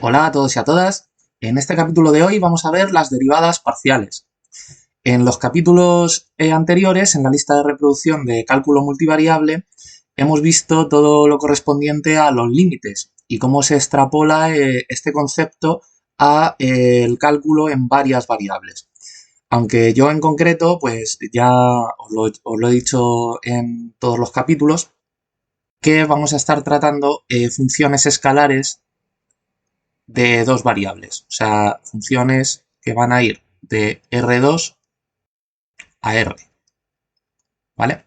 Hola a todos y a todas. En este capítulo de hoy vamos a ver las derivadas parciales. En los capítulos anteriores, en la lista de reproducción de cálculo multivariable, hemos visto todo lo correspondiente a los límites y cómo se extrapola este concepto a el cálculo en varias variables. Aunque yo en concreto, pues ya os lo he dicho en todos los capítulos, que vamos a estar tratando funciones escalares de dos variables, o sea, funciones que van a ir de R2 a R, ¿vale?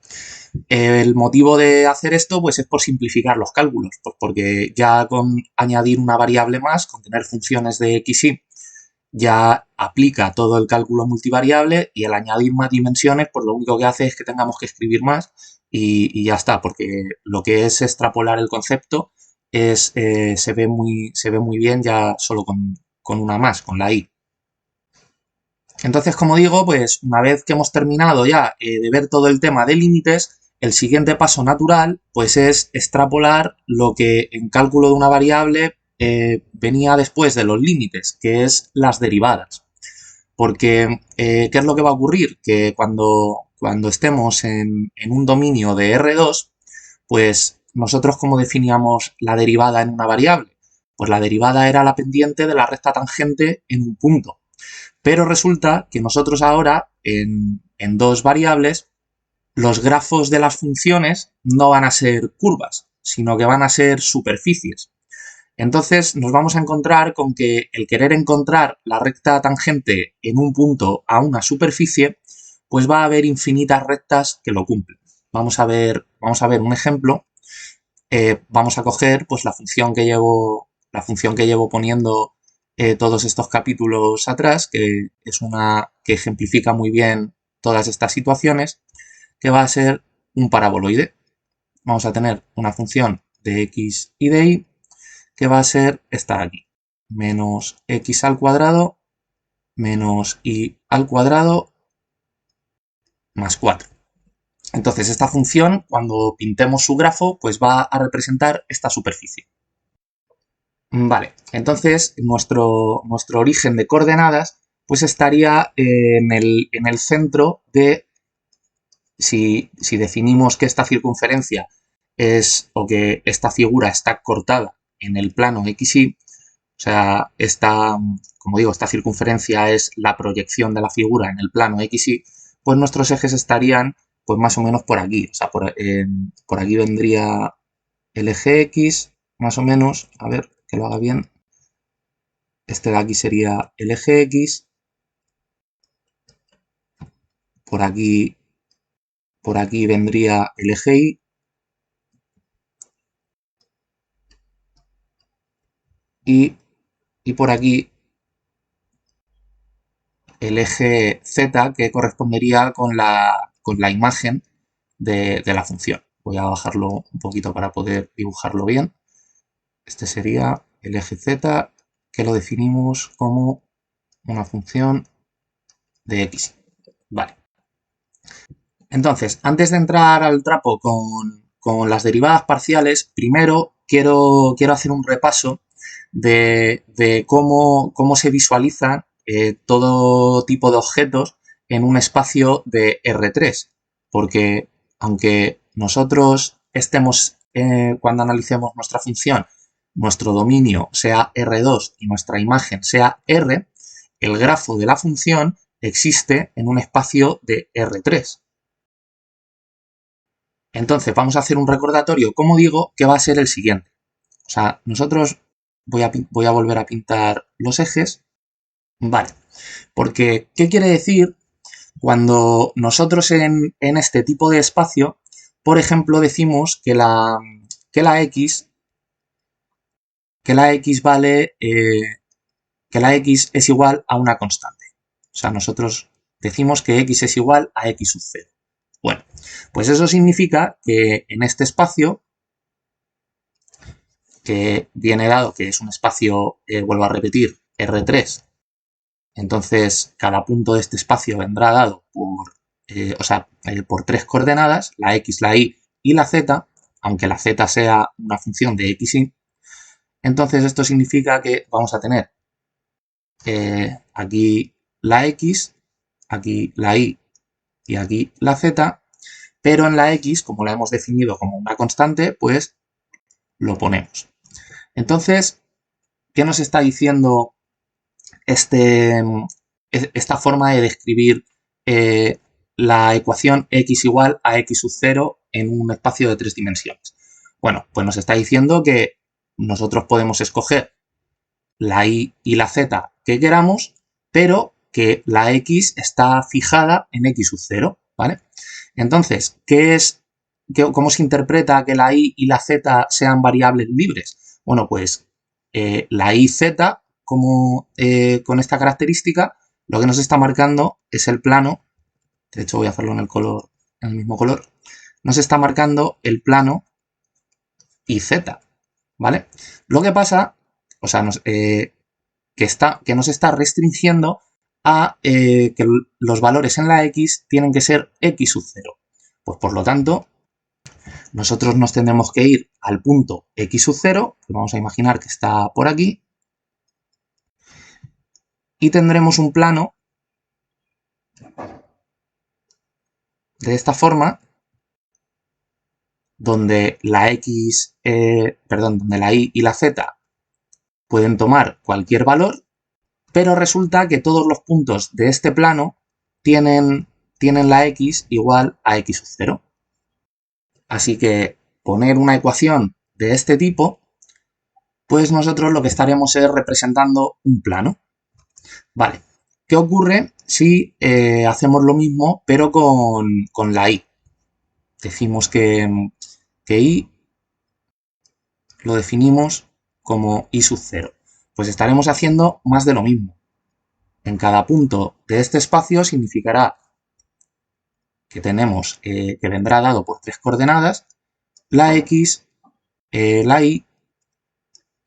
El motivo de hacer esto pues es por simplificar los cálculos, pues porque ya con añadir una variable más, con tener funciones de x, y, ya aplica todo el cálculo multivariable y el añadir más dimensiones pues lo único que hace es que tengamos que escribir más y ya está, porque lo que es extrapolar el concepto se ve muy bien ya solo con una más, con la i. Entonces, como digo, pues una vez que hemos terminado ya de ver todo el tema de límites, el siguiente paso natural pues es extrapolar lo que en cálculo de una variable venía después de los límites, que es las derivadas. Porque, ¿qué es lo que va a ocurrir? Que cuando estemos en un dominio de R2, pues nosotros ¿cómo definíamos la derivada en una variable? Pues la derivada era la pendiente de la recta tangente en un punto. Pero resulta que nosotros ahora, en dos variables, los grafos de las funciones no van a ser curvas, sino que van a ser superficies. Entonces nos vamos a encontrar con que el querer encontrar la recta tangente en un punto a una superficie, pues va a haber infinitas rectas que lo cumplen. Vamos a ver un ejemplo. Vamos a coger pues la función que llevo poniendo todos estos capítulos atrás, que es una que ejemplifica muy bien todas estas situaciones, que va a ser un paraboloide. Vamos a tener una función de x y de y que va a ser esta de aquí, menos x al cuadrado menos y al cuadrado más 4. Entonces esta función, cuando pintemos su grafo, pues va a representar esta superficie. Vale, entonces nuestro origen de coordenadas pues estaría en el centro de, si definimos que esta circunferencia es, o que esta figura está cortada en el plano XY, o sea, como digo, esta circunferencia es la proyección de la figura en el plano XY, pues nuestros ejes estarían pues más o menos por aquí, o sea, por aquí vendría el eje X, más o menos, a ver, que lo haga bien. Este de aquí sería el eje X. Por aquí vendría el eje Y. Y por aquí el eje Z, que correspondería con la imagen de la función. Voy a bajarlo un poquito para poder dibujarlo bien. Este sería el eje Z, que lo definimos como una función de x. Vale. Entonces, antes de entrar al trapo con las derivadas parciales, primero quiero hacer un repaso de cómo se visualizan todo tipo de objetos en un espacio de R3. Porque aunque nosotros estemos, cuando analicemos nuestra función, nuestro dominio sea R2 y nuestra imagen sea R, el grafo de la función existe en un espacio de R3. Entonces vamos a hacer un recordatorio, como digo, que va a ser el siguiente. O sea, nosotros voy a volver a pintar los ejes. Vale, porque ¿qué quiere decir cuando nosotros en este tipo de espacio, por ejemplo, decimos que la x vale, que la x es igual a una constante? O sea, nosotros decimos que x es igual a x sub 0. Bueno, pues eso significa que en este espacio, que viene dado que es un espacio, vuelvo a repetir, R3, entonces cada punto de este espacio vendrá dado por tres coordenadas, la x, la y y la z, aunque la z sea una función de x, y. Entonces esto significa que vamos a tener aquí la X, aquí la Y y aquí la Z, pero en la X, como la hemos definido como una constante, pues lo ponemos. Entonces, ¿qué nos está diciendo esta forma de describir la ecuación x igual a x sub 0 en un espacio de 3 dimensiones? Bueno, pues nos está diciendo que nosotros podemos escoger la y y la z que queramos, pero que la x está fijada en x sub 0, ¿vale? Entonces, ¿cómo se interpreta que la y la z sean variables libres? Bueno, pues la y z, con esta característica, lo que nos está marcando es el plano, de hecho voy a hacerlo en el mismo color, nos está marcando el plano YZ, ¿vale? Lo que pasa, o sea, que nos está restringiendo a que los valores en la X tienen que ser X sub 0. Pues por lo tanto, nosotros nos tendremos que ir al punto X sub 0, que vamos a imaginar que está por aquí, y tendremos un plano de esta forma, donde la donde la Y y la Z pueden tomar cualquier valor, pero resulta que todos los puntos de este plano tienen la X igual a X sub 0. Así que poner una ecuación de este tipo, pues nosotros lo que estaremos es representando un plano. Vale, ¿qué ocurre si hacemos lo mismo pero con la Y? Decimos que Y lo definimos como Y sub 0. Pues estaremos haciendo más de lo mismo. En cada punto de este espacio significará que tenemos, que vendrá dado por 3 coordenadas, la X, la Y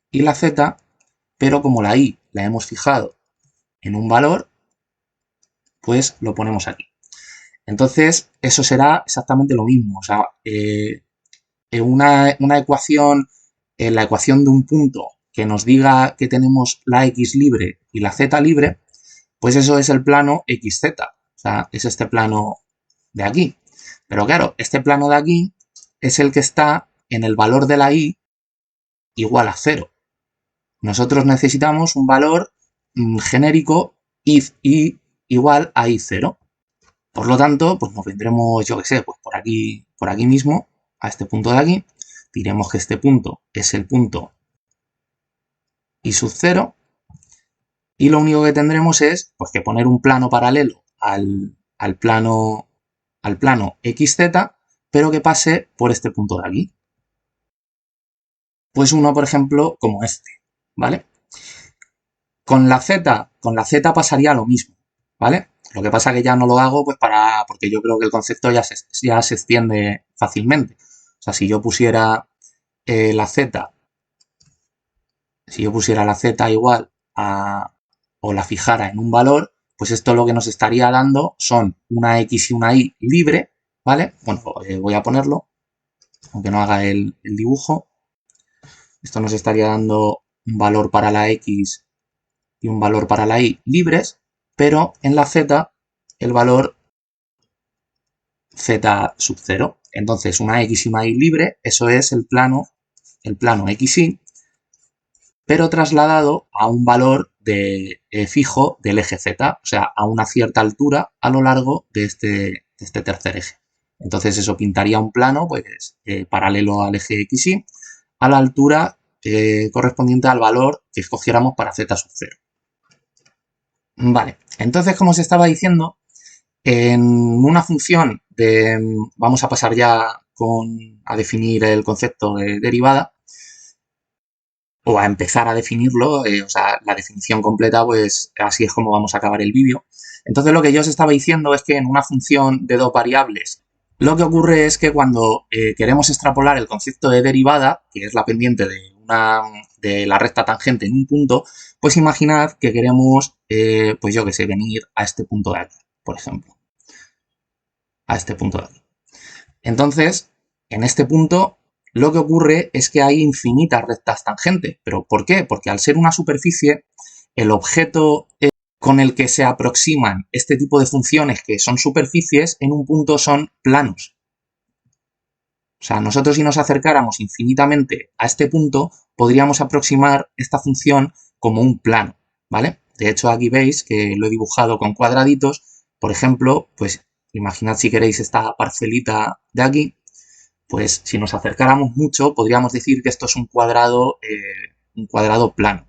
y la Z, pero como la Y la hemos fijado en un valor, pues lo ponemos aquí. Entonces, eso será exactamente lo mismo. O sea, una ecuación, la ecuación de un punto que nos diga que tenemos la X libre y la Z libre, pues eso es el plano XZ. O sea, es este plano de aquí. Pero claro, este plano de aquí es el que está en el valor de la Y igual a 0. Nosotros necesitamos un valor genérico y igual a I0. Por lo tanto, pues nos vendremos, yo que sé, pues por aquí mismo, a este punto de aquí. Diremos que este punto es el punto I sub 0. Y lo único que tendremos es pues, que poner un plano paralelo al plano XZ, pero que pase por este punto de aquí. Pues uno, por ejemplo, como este, ¿vale? Con la Z pasaría lo mismo, ¿vale? Lo que pasa que ya no lo hago pues porque yo creo que el concepto ya se extiende fácilmente. O sea, si yo pusiera la Z, igual a, o la fijara en un valor, pues esto lo que nos estaría dando son una X y una Y libre, ¿vale? Bueno, voy a ponerlo, aunque no haga el dibujo. Esto nos estaría dando un valor para la X y un valor para la Y libres, pero en la Z el valor Z sub 0. Entonces una X y una Y libre, eso es el plano XY, pero trasladado a un valor fijo del eje Z, o sea, a una cierta altura a lo largo de este tercer eje. Entonces eso pintaría un plano pues, paralelo al eje XY a la altura correspondiente al valor que escogiéramos para Z sub 0. Vale, entonces como os estaba diciendo, en una función vamos a pasar ya a definir el concepto de derivada, o a empezar a definirlo, o sea, la definición completa, pues así es como vamos a acabar el vídeo. Entonces lo que yo os estaba diciendo es que en una función de dos variables, lo que ocurre es que cuando queremos extrapolar el concepto de derivada, que es la pendiente de la recta tangente en un punto, pues imaginad que queremos, pues yo que sé, venir a este punto de aquí, por ejemplo. A este punto de aquí. Entonces, en este punto, lo que ocurre es que hay infinitas rectas tangentes. ¿Pero por qué? Porque al ser una superficie, el objeto con el que se aproximan este tipo de funciones que son superficies, en un punto son planos. O sea, nosotros si nos acercáramos infinitamente a este punto, podríamos aproximar esta función como un plano, ¿vale? De hecho, aquí veis que lo he dibujado con cuadraditos. Por ejemplo, pues imaginad si queréis esta parcelita de aquí, pues si nos acercáramos mucho, podríamos decir que esto es un cuadrado plano.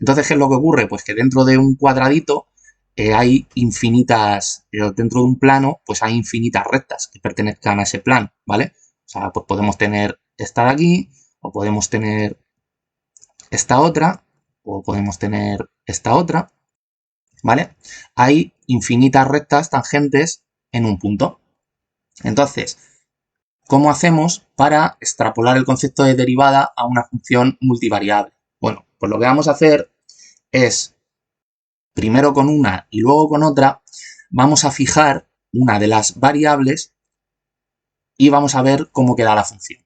Entonces, ¿qué es lo que ocurre? Pues que dentro de un cuadradito hay infinitas, dentro de un plano, pues hay infinitas rectas que pertenezcan a ese plano, ¿vale? O sea, pues podemos tener esta de aquí, o podemos tener esta otra, o podemos tener esta otra, ¿vale? Hay infinitas rectas tangentes en un punto. Entonces, ¿cómo hacemos para extrapolar el concepto de derivada a una función multivariable? Bueno, pues lo que vamos a hacer es, primero con una y luego con otra, vamos a fijar una de las variables y vamos a ver cómo queda la función.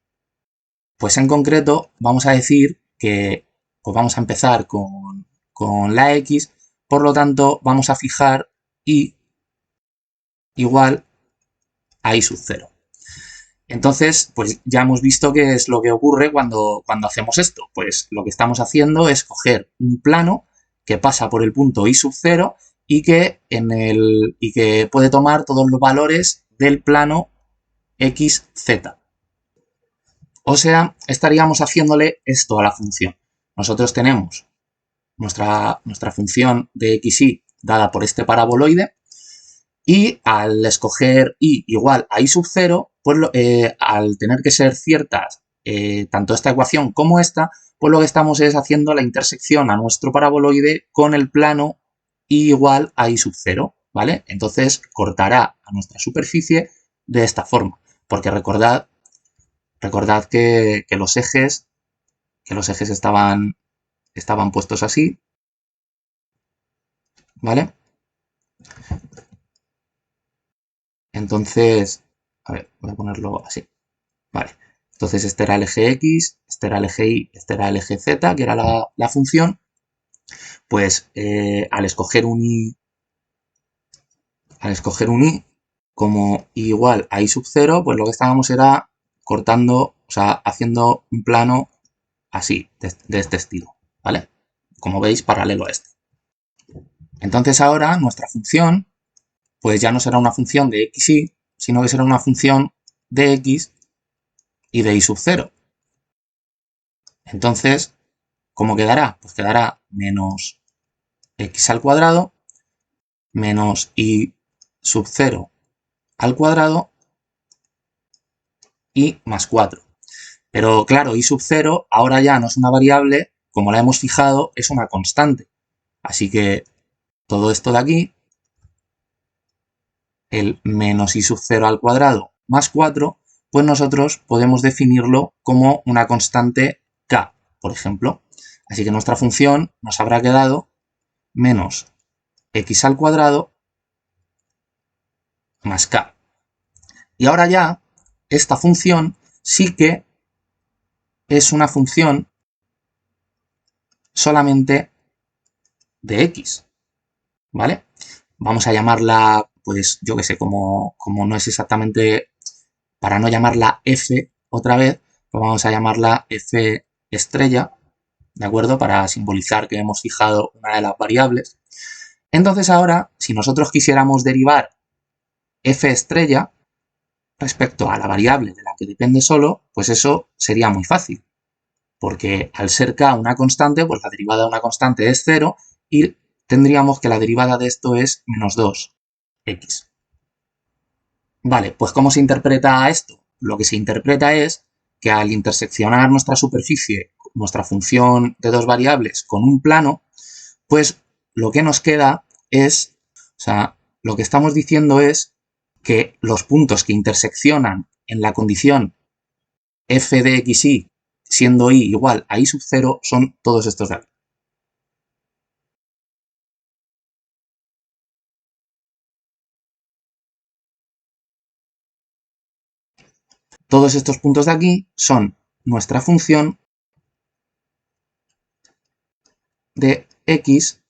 Pues en concreto vamos a decir que pues vamos a empezar con la x, por lo tanto vamos a fijar y igual a y sub 0. Entonces, pues ya hemos visto qué es lo que ocurre cuando hacemos esto. Pues lo que estamos haciendo es coger un plano que pasa por el punto y sub 0 y que puede tomar todos los valores del plano xz. O sea, estaríamos haciéndole esto a la función. Nosotros tenemos nuestra función de xy dada por este paraboloide y al escoger y igual a y sub 0, pues al tener que ser ciertas tanto esta ecuación como esta, pues lo que estamos es haciendo la intersección a nuestro paraboloide con el plano y igual a y sub 0, ¿vale? Entonces cortará a nuestra superficie de esta forma, porque recordad que los ejes estaban puestos así, ¿vale? Entonces, a ver, voy a ponerlo así, ¿vale? Entonces este era el eje X, este era el eje Y, este era el eje Z, que era la función. Pues al escoger un Y como Y igual a Y sub 0, pues lo que estábamos era cortando, o sea, haciendo un plano así, de este estilo, ¿vale? Como veis, paralelo a este. Entonces ahora nuestra función, pues ya no será una función de xy, sino que será una función de x y de y sub 0. Entonces, ¿cómo quedará? Pues quedará menos x al cuadrado menos y sub 0 al cuadrado y más 4. Pero claro, y sub 0 ahora ya no es una variable, como la hemos fijado, es una constante. Así que todo esto de aquí, el menos y sub 0 al cuadrado más 4, pues nosotros podemos definirlo como una constante k, por ejemplo. Así que nuestra función nos habrá quedado menos x al cuadrado más k. Y ahora ya, esta función sí que es una función solamente de x, ¿vale? Vamos a llamarla, pues yo que sé, como no es exactamente, para no llamarla f otra vez, pues vamos a llamarla f estrella, ¿de acuerdo? Para simbolizar que hemos fijado una de las variables. Entonces ahora, si nosotros quisiéramos derivar f estrella respecto a la variable de la que depende solo, pues eso sería muy fácil. Porque al ser k una constante, pues la derivada de una constante es 0 y tendríamos que la derivada de esto es menos 2x. Vale, pues ¿cómo se interpreta esto? Lo que se interpreta es que al interseccionar nuestra superficie, nuestra función de dos variables con un plano, pues lo que nos queda es, o sea, lo que estamos diciendo es que los puntos que interseccionan en la condición f de xy siendo y igual a y sub 0 son todos estos de aquí. Todos estos puntos de aquí son nuestra función de x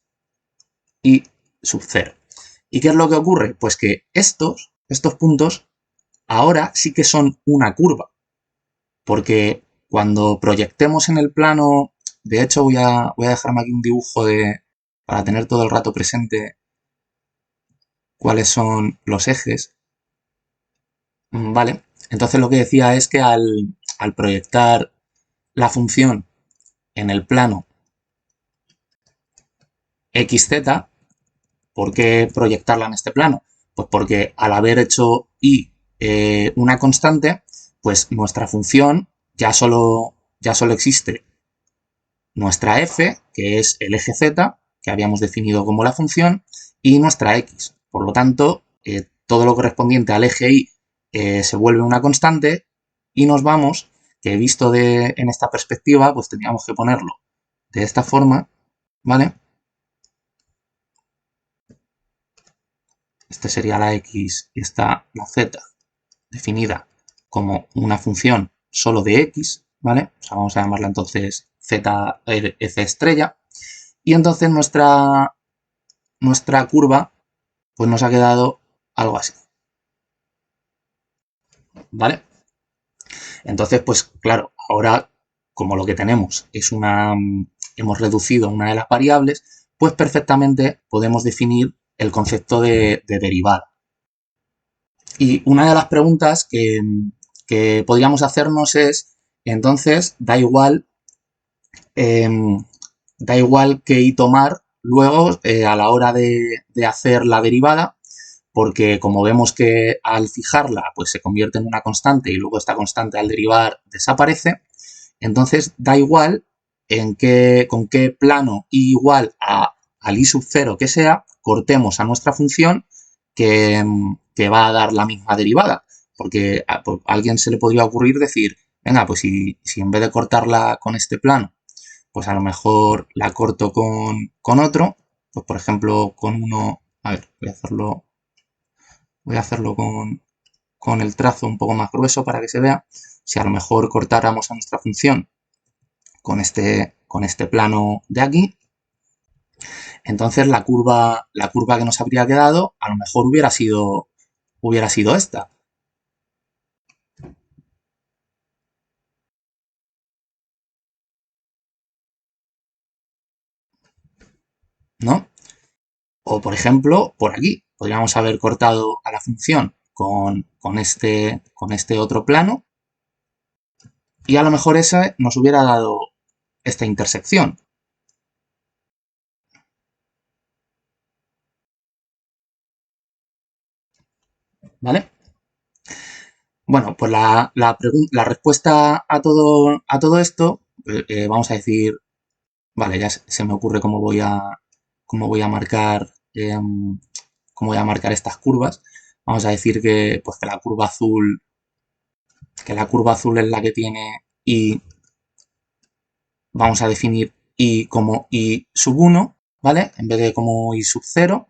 y sub 0. ¿Y qué es lo que ocurre? Pues que estos puntos ahora sí que son una curva, porque cuando proyectemos en el plano, de hecho voy a dejarme aquí un dibujo para tener todo el rato presente cuáles son los ejes. Vale, entonces lo que decía es que al proyectar la función en el plano xz, ¿por qué proyectarla en este plano? Pues porque al haber hecho y una constante, pues nuestra función ya solo existe nuestra f, que es el eje z, que habíamos definido como la función, y nuestra x. Por lo tanto, todo lo correspondiente al eje y se vuelve una constante y nos vamos, que visto en esta perspectiva, pues tendríamos que ponerlo de esta forma, ¿vale? Este sería la x y esta la z, definida como una función solo de x, ¿vale? O sea, vamos a llamarla entonces z f estrella. Y entonces nuestra curva pues nos ha quedado algo así, ¿vale? Entonces, pues claro, ahora como lo que tenemos es hemos reducido una de las variables, pues perfectamente podemos definir el concepto de derivada. Y una de las preguntas que podríamos hacernos es, entonces, da igual qué y tomar luego a la hora de hacer la derivada, porque como vemos que al fijarla pues se convierte en una constante y luego esta constante al derivar desaparece, entonces da igual con qué plano y igual al i sub 0 que sea, cortemos a nuestra función que va a dar la misma derivada. Porque a alguien se le podría ocurrir decir, venga, pues si en vez de cortarla con este plano, pues a lo mejor la corto con otro, pues por ejemplo con uno, a ver, voy a hacerlo con el trazo un poco más grueso para que se vea. Si a lo mejor cortáramos a nuestra función con este plano de aquí, entonces la curva que nos habría quedado a lo mejor hubiera sido esta. ¿No? O por ejemplo, por aquí, podríamos haber cortado a la función con este otro plano y a lo mejor ese nos hubiera dado esta intersección. ¿Vale? Bueno, pues la respuesta a todo esto, vamos a decir, vale, ya se me ocurre cómo voy a marcar estas curvas. Vamos a decir que, pues, que la curva azul es la que tiene y vamos a definir y como y sub 1, ¿vale? En vez de como y sub 0,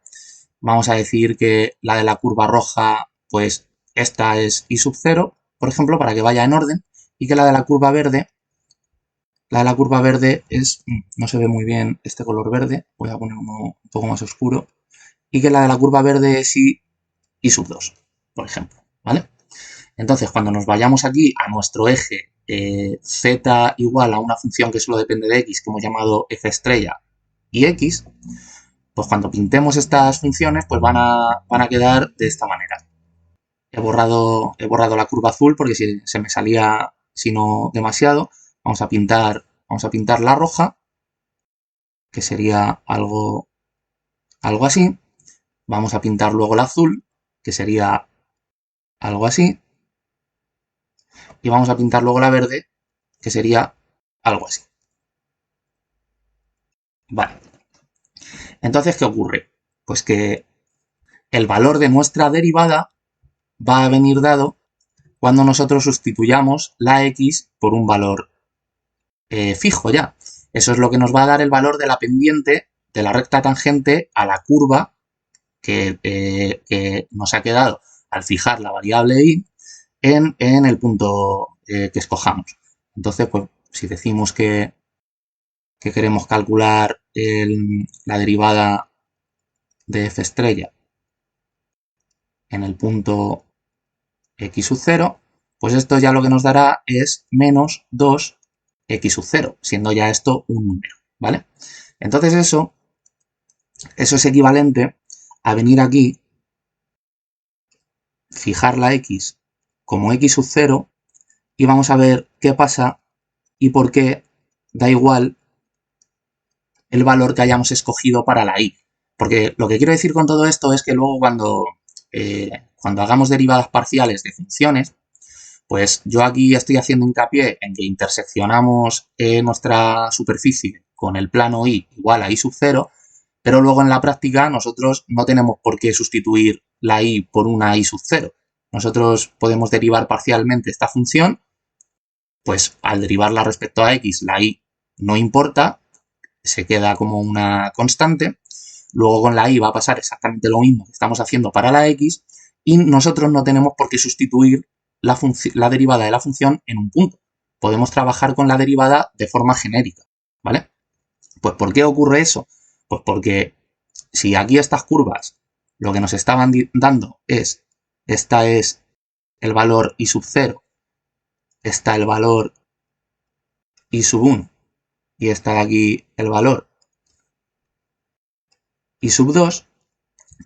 vamos a decir que la de la curva roja, pues esta es y sub 0, por ejemplo, para que vaya en orden, y que la de la curva verde es, no se ve muy bien este color verde, voy a poner uno un poco más oscuro, y que la de la curva verde es y sub 2, por ejemplo, ¿vale? Entonces, cuando nos vayamos aquí a nuestro eje z igual a una función que solo depende de x, que hemos llamado f estrella, y x, pues cuando pintemos estas funciones, pues van a quedar de esta manera. He borrado la curva azul porque si se me salía, si no demasiado. Vamos a pintar la roja, que sería algo así. Vamos a pintar luego la azul, que sería algo así. Y vamos a pintar luego la verde, que sería algo así. Vale. Entonces, ¿qué ocurre? Pues que el valor de nuestra derivada va a venir dado cuando nosotros sustituyamos la x por un valor fijo ya. Eso es lo que nos va a dar el valor de la pendiente de la recta tangente a la curva que nos ha quedado al fijar la variable y en el punto que escojamos. Entonces, pues si decimos que queremos calcular la derivada de f estrella en el punto x sub 0, pues esto ya lo que nos dará es menos 2x sub 0, siendo ya esto un número, ¿vale? Entonces eso es equivalente a venir aquí, fijar la x como x sub 0 y vamos a ver qué pasa y por qué da igual el valor que hayamos escogido para la y. Porque lo que quiero decir con todo esto es que luego cuando hagamos derivadas parciales de funciones, pues yo aquí estoy haciendo hincapié en que interseccionamos nuestra superficie con el plano y igual a y sub 0, pero luego en la práctica nosotros no tenemos por qué sustituir la y por una y sub 0. Nosotros podemos derivar parcialmente esta función, pues al derivarla respecto a x, la y no importa, se queda como una constante. Luego con la y va a pasar exactamente lo mismo que estamos haciendo para la x y nosotros no tenemos por qué sustituir la derivada de la función en un punto. Podemos trabajar con la derivada de forma genérica, ¿vale? Pues ¿por qué ocurre eso? Pues porque si aquí estas curvas lo que nos estaban dando es, esta es el valor y sub 0, está el valor y sub 1 y está aquí el valor y sub 2,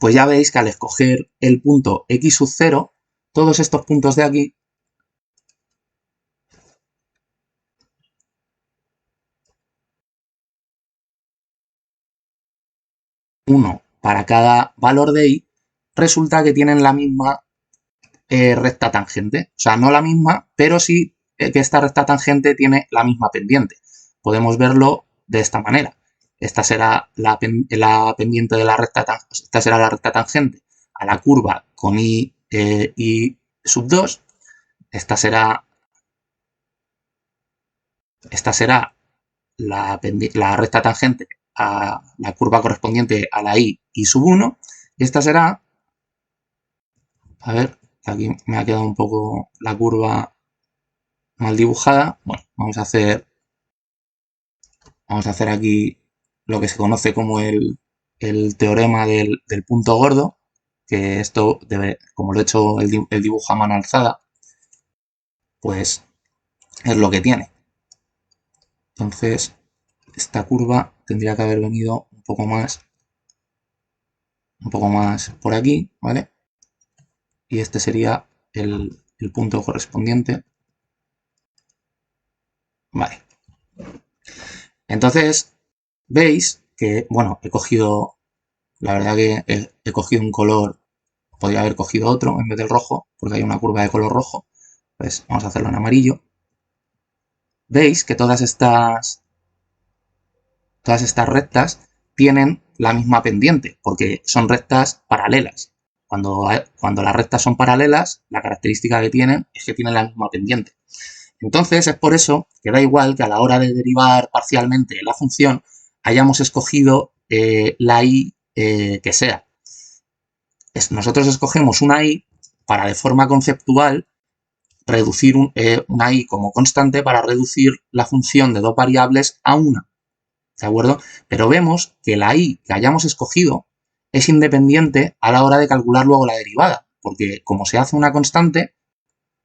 pues ya veis que al escoger el punto x sub 0, todos estos puntos de aquí uno para cada valor de y, resulta que tienen la misma recta tangente. O sea, no la misma, pero sí que esta recta tangente tiene la misma pendiente. Podemos verlo de esta manera. Esta será la pendiente de la recta tangente, esta será la recta tangente a la curva con y sub 2. Esta será la recta tangente a la curva correspondiente a la y sub 1. Y esta será, a ver, aquí me ha quedado un poco la curva mal dibujada. Bueno, vamos a hacer aquí lo que se conoce como el teorema del punto gordo, que esto debe, como lo he hecho el dibujo a mano alzada, pues es lo que tiene. Entonces, esta curva tendría que haber venido un poco más por aquí, ¿vale? Y este sería el punto correspondiente. Vale. Entonces, veis que, bueno, he cogido, la verdad que he cogido un color, podría haber cogido otro en vez del rojo, porque hay una curva de color rojo. Pues vamos a hacerlo en amarillo. Veis que todas estas rectas tienen la misma pendiente, porque son rectas paralelas. Cuando las rectas son paralelas, la característica que tienen es que tienen la misma pendiente. Entonces es por eso que da igual que a la hora de derivar parcialmente la función hayamos escogido la y que sea. Nosotros escogemos una y para de forma conceptual reducir una y como constante para reducir la función de dos variables a una. ¿De acuerdo? Pero vemos que la y que hayamos escogido es independiente a la hora de calcular luego la derivada, porque como se hace una constante,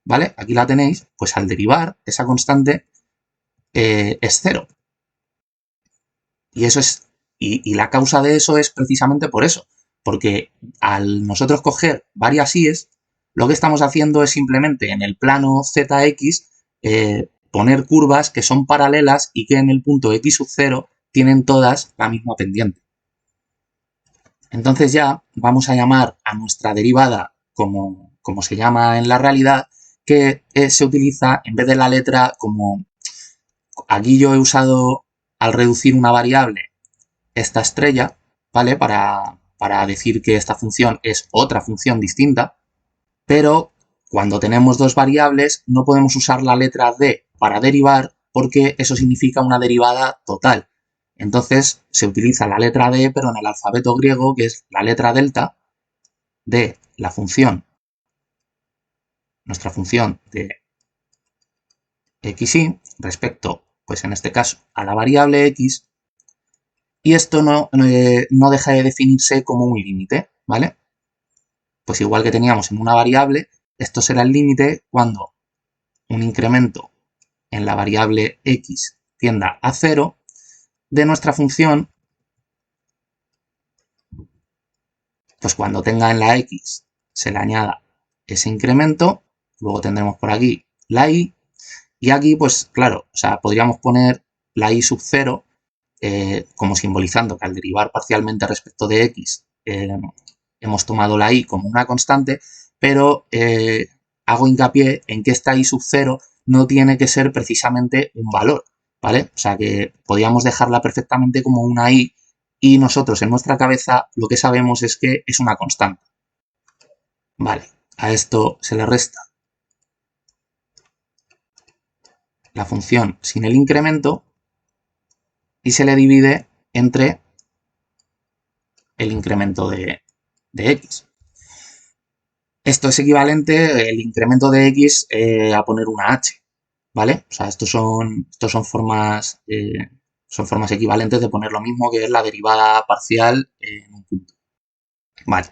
¿vale? Aquí la tenéis, pues al derivar esa constante es cero. Y eso es, y la causa de eso es precisamente por eso, porque al nosotros coger varias i's, lo que estamos haciendo es simplemente en el plano zx poner curvas que son paralelas y que en el punto x sub 0 tienen todas la misma pendiente. Entonces ya vamos a llamar a nuestra derivada como se llama en la realidad, que se utiliza en vez de la letra como... Aquí yo he usado, al reducir una variable, esta estrella, ¿vale? Para decir que esta función es otra función distinta, pero cuando tenemos dos variables no podemos usar la letra D para derivar porque eso significa una derivada total. Entonces se utiliza la letra D, pero en el alfabeto griego, que es la letra delta de la función, nuestra función de xy respecto, pues en este caso, a la variable x, y esto no deja de definirse como un límite, ¿vale? Pues igual que teníamos en una variable, esto será el límite cuando un incremento en la variable x tienda a 0 de nuestra función, pues cuando tenga en la x se le añada ese incremento, luego tendremos por aquí la y, y aquí pues claro, o sea, podríamos poner la y sub 0 como simbolizando que al derivar parcialmente respecto de x hemos tomado la y como una constante, pero hago hincapié en que esta y sub 0 no tiene que ser precisamente un valor, ¿vale? O sea que podríamos dejarla perfectamente como una y nosotros en nuestra cabeza lo que sabemos es que es una constante. Vale, a esto se le resta la función sin el incremento y se le divide entre el incremento de x. Esto es equivalente, el incremento de x, a poner una h, ¿vale? O sea, estos son formas equivalentes de poner lo mismo que es la derivada parcial en un punto. Vale.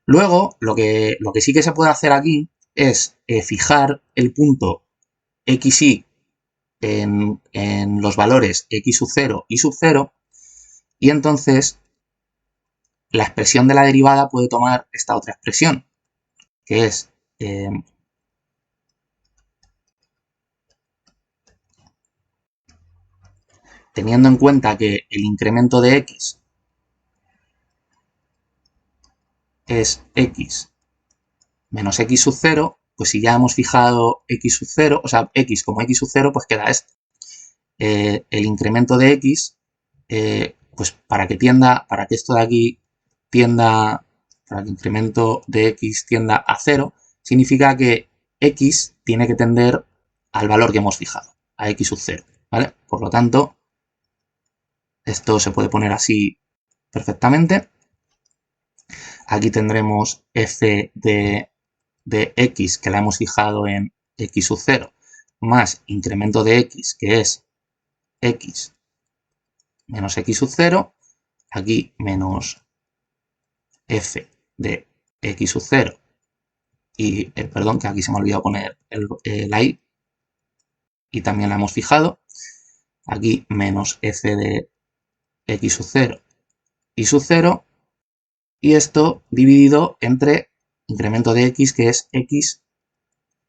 Luego, lo que sí que se puede hacer aquí es fijar el punto xy en los valores x sub 0 y sub 0, y entonces la expresión de la derivada puede tomar esta otra expresión, que es teniendo en cuenta que el incremento de x es x menos x sub 0, pues si ya hemos fijado x sub 0, o sea, x como x sub 0, pues queda esto. El incremento de x, pues para que esto de aquí tienda, para que el incremento de x tienda a 0, significa que x tiene que tender al valor que hemos fijado, a x sub 0, ¿vale? Por lo tanto, esto se puede poner así perfectamente. Aquí tendremos f de x, que la hemos fijado en x sub 0, más incremento de x, que es x menos x sub 0, aquí menos f de x sub 0, y perdón, que aquí se me ha olvidado poner la y también la hemos fijado, aquí menos f de x sub 0 y sub 0, y esto dividido entre incremento de x, que es x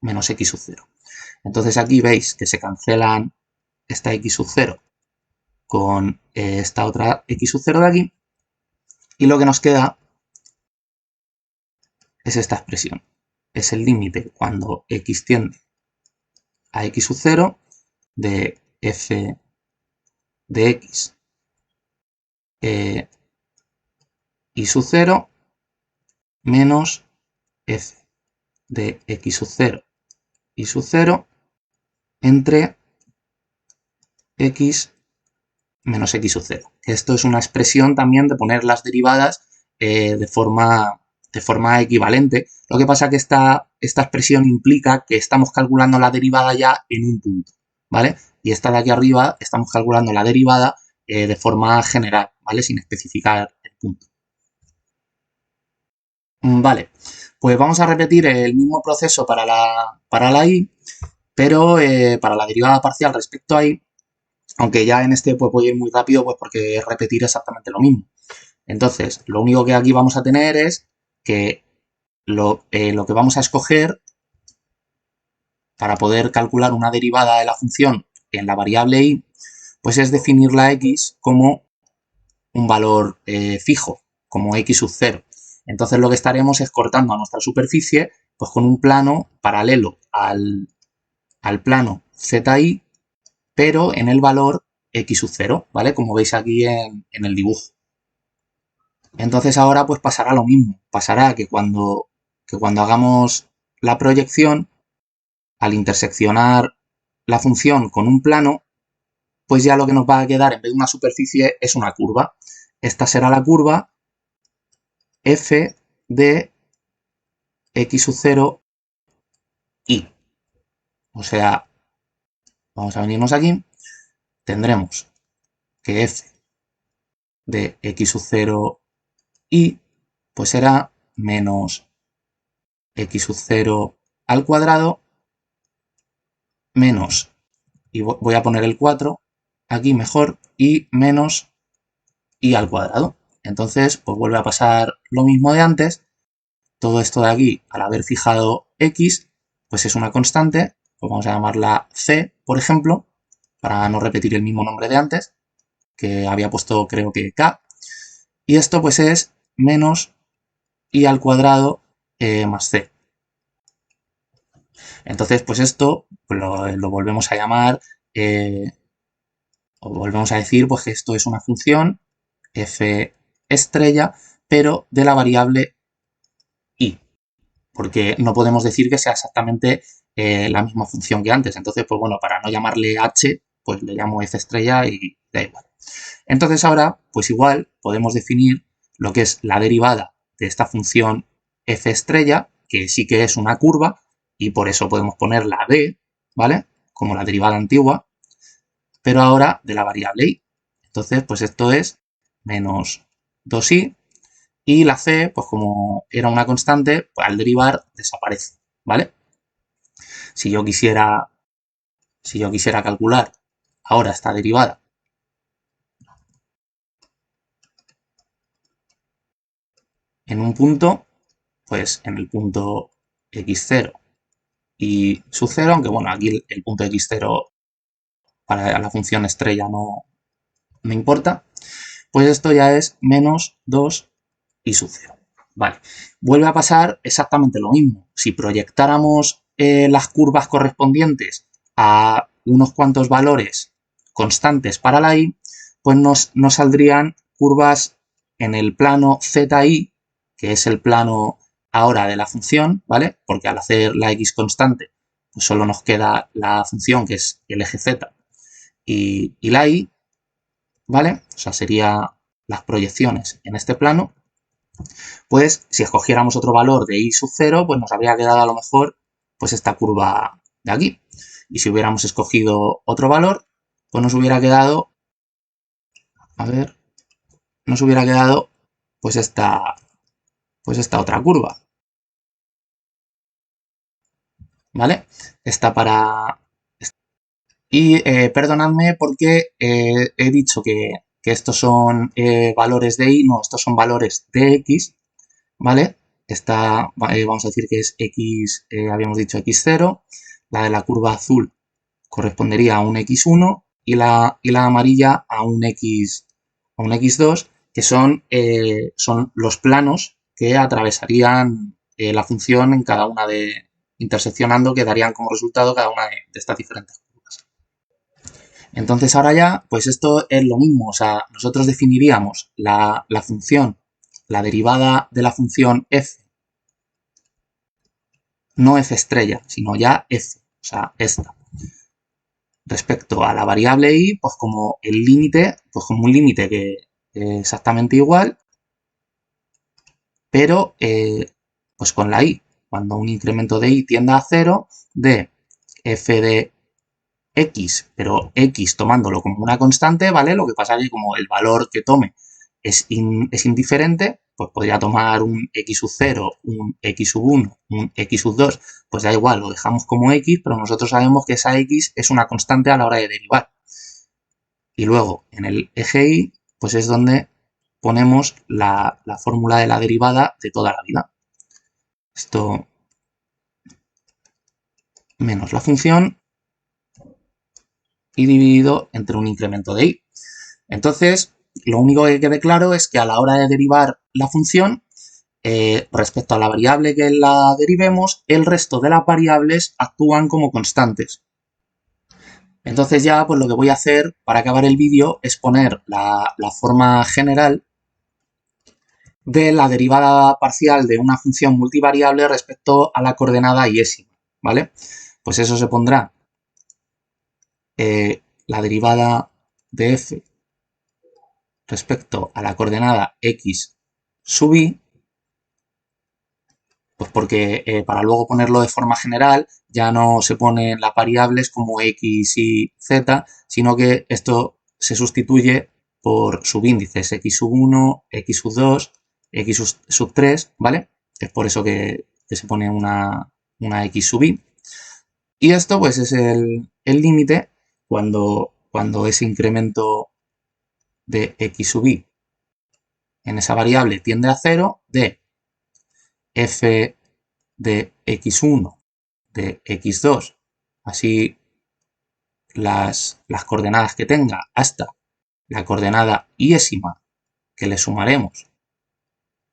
menos x sub 0. Entonces aquí veis que se cancelan esta x sub 0 con esta otra x sub 0 de aquí, y lo que nos queda es esta expresión. Es el límite cuando x tiende a x sub 0 de f de x y sub 0 menos f de x sub 0 y sub 0 entre x menos x sub 0. Esto es una expresión también de poner las derivadas de forma equivalente. Lo que pasa es que esta expresión implica que estamos calculando la derivada ya en un punto, ¿vale? Y esta de aquí arriba estamos calculando la derivada de forma general, ¿vale? Sin especificar el punto. Vale, pues vamos a repetir el mismo proceso para la y, pero para la derivada parcial respecto a y, aunque ya en este pues voy a ir muy rápido pues porque es repetir exactamente lo mismo. Entonces, lo único que aquí vamos a tener es que lo que vamos a escoger para poder calcular una derivada de la función en la variable y, pues es definir la x como un valor fijo, como x sub 0. Entonces lo que estaremos es cortando a nuestra superficie pues con un plano paralelo al plano zi, pero en el valor x sub 0, ¿vale? Como veis aquí en el dibujo. Entonces ahora pues pasará lo mismo. Pasará que cuando hagamos la proyección, al interseccionar la función con un plano, pues ya lo que nos va a quedar en vez de una superficie es una curva. Esta será la curva f de x sub 0 y. O sea, vamos a venirnos aquí, tendremos que f de x sub 0 y pues será menos x sub 0 al cuadrado menos, y voy a poner el 4 aquí mejor, y menos y al cuadrado. Entonces, pues vuelve a pasar lo mismo de antes. Todo esto de aquí, al haber fijado x, pues es una constante, pues vamos a llamarla c, por ejemplo, para no repetir el mismo nombre de antes, que había puesto creo que k, y esto pues es menos y al cuadrado más c. Entonces, pues esto pues lo volvemos a llamar, o volvemos a decir pues que esto es una función f estrella, pero de la variable y, porque no podemos decir que sea exactamente la misma función que antes. Entonces, pues bueno, para no llamarle h, pues le llamo f estrella y da igual. Entonces ahora, pues igual podemos definir lo que es la derivada de esta función f estrella, que sí que es una curva, y por eso podemos poner la d, ¿vale? Como la derivada antigua, pero ahora de la variable y. Entonces, pues esto es menos 2i, y la c, pues como era una constante, pues al derivar desaparece, ¿vale? Si yo quisiera calcular ahora esta derivada en un punto, pues en el punto x0 y sub 0, aunque bueno, aquí el punto x0 para la función estrella no importa, pues esto ya es menos 2 y sub 0. Vale, vuelve a pasar exactamente lo mismo. Si proyectáramos las curvas correspondientes a unos cuantos valores constantes para la y, pues nos saldrían curvas en el plano zi, que es el plano ahora de la función, ¿vale? Porque al hacer la x constante, pues solo nos queda la función, que es el eje z, y la y, ¿vale? O sea, serían las proyecciones en este plano. Pues si escogiéramos otro valor de y sub 0, pues nos habría quedado a lo mejor pues esta curva de aquí. Y si hubiéramos escogido otro valor, pues nos hubiera quedado, a ver, nos hubiera quedado pues esta otra curva, ¿vale? Esta para... Y perdonadme porque he dicho que estos son valores de y, no, estos son valores de x, ¿vale? Esta, vamos a decir que es x, habíamos dicho x0, la de la curva azul correspondería a un x1 y la amarilla a un x2, que son los planos que atravesarían la función en cada una de, interseccionando, que darían como resultado cada una de estas diferentes curvas. Entonces ahora ya, pues esto es lo mismo, o sea, nosotros definiríamos la función, la derivada de la función f, no f estrella, sino ya f, o sea, esta. Respecto a la variable y, pues como el límite, pues como un límite que es exactamente igual, pero pues con la y, cuando un incremento de y tienda a 0, de f de x, pero x tomándolo como una constante, ¿vale? Lo que pasa es que como el valor que tome es indiferente, pues podría tomar un x sub 0, un x sub 1, un x sub 2, pues da igual, lo dejamos como x, pero nosotros sabemos que esa x es una constante a la hora de derivar. Y luego en el eje y, pues es donde ponemos la fórmula de la derivada de toda la vida. Esto menos la función y dividido entre un incremento de y. Entonces, lo único que quede claro es que a la hora de derivar la función, respecto a la variable que la derivemos, el resto de las variables actúan como constantes. Entonces ya, pues lo que voy a hacer para acabar el vídeo es poner la forma general de la derivada parcial de una función multivariable respecto a la coordenada y-ésima, ¿vale? Pues eso se pondrá la derivada de f respecto a la coordenada x sub i, Pues porque para luego ponerlo de forma general ya no se ponen las variables como x y z, sino que esto se sustituye por subíndices x sub 1, x sub 2, x sub 3, ¿vale? Es por eso que se pone una x sub i. Y esto pues es el límite cuando ese incremento de x sub i en esa variable tiende a 0 de f de x1, de x2, así las coordenadas que tenga hasta la coordenada iésima que le sumaremos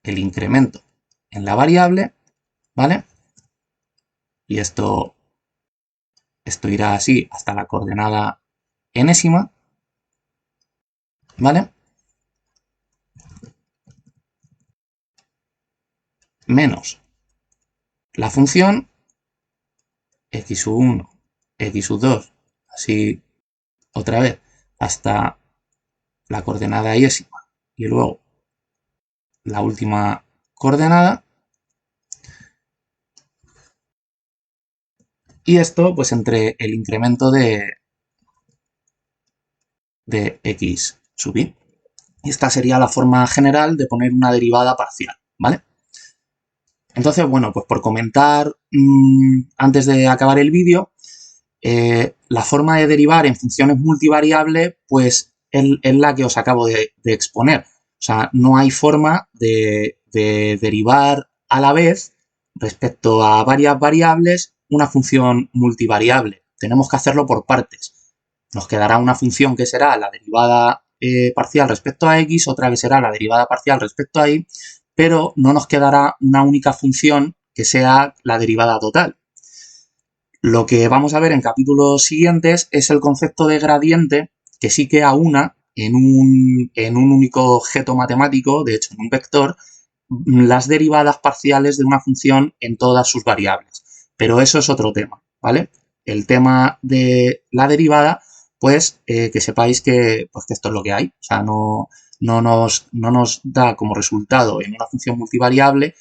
el incremento en la variable, ¿vale? Y esto irá así hasta la coordenada enésima, ¿vale? Menos la función x sub 1, x sub 2, así otra vez hasta la coordenada iésima y luego la última coordenada. Y esto pues entre el incremento de x sub i. Y esta sería la forma general de poner una derivada parcial, ¿vale? Entonces, bueno, pues por comentar antes de acabar el vídeo, la forma de derivar en funciones multivariables, pues es la que os acabo de exponer. O sea, no hay forma de derivar a la vez respecto a varias variables una función multivariable. Tenemos que hacerlo por partes. Nos quedará una función que será la derivada parcial respecto a x, otra que será la derivada parcial respecto a y, pero no nos quedará una única función que sea la derivada total. Lo que vamos a ver en capítulos siguientes es el concepto de gradiente, que sí que aúna en un único objeto matemático, de hecho en un vector, las derivadas parciales de una función en todas sus variables. Pero eso es otro tema, ¿vale? El tema de la derivada, pues que sepáis pues, que esto es lo que hay. O sea, no nos da como resultado en una función multivariable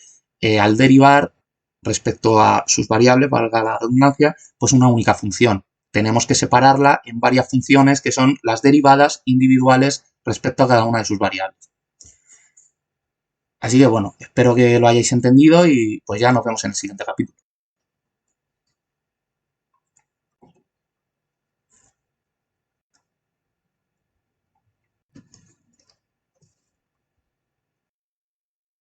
al derivar respecto a sus variables, valga la redundancia, pues una única función. Tenemos que separarla en varias funciones que son las derivadas individuales respecto a cada una de sus variables. Así que bueno, espero que lo hayáis entendido y pues ya nos vemos en el siguiente capítulo.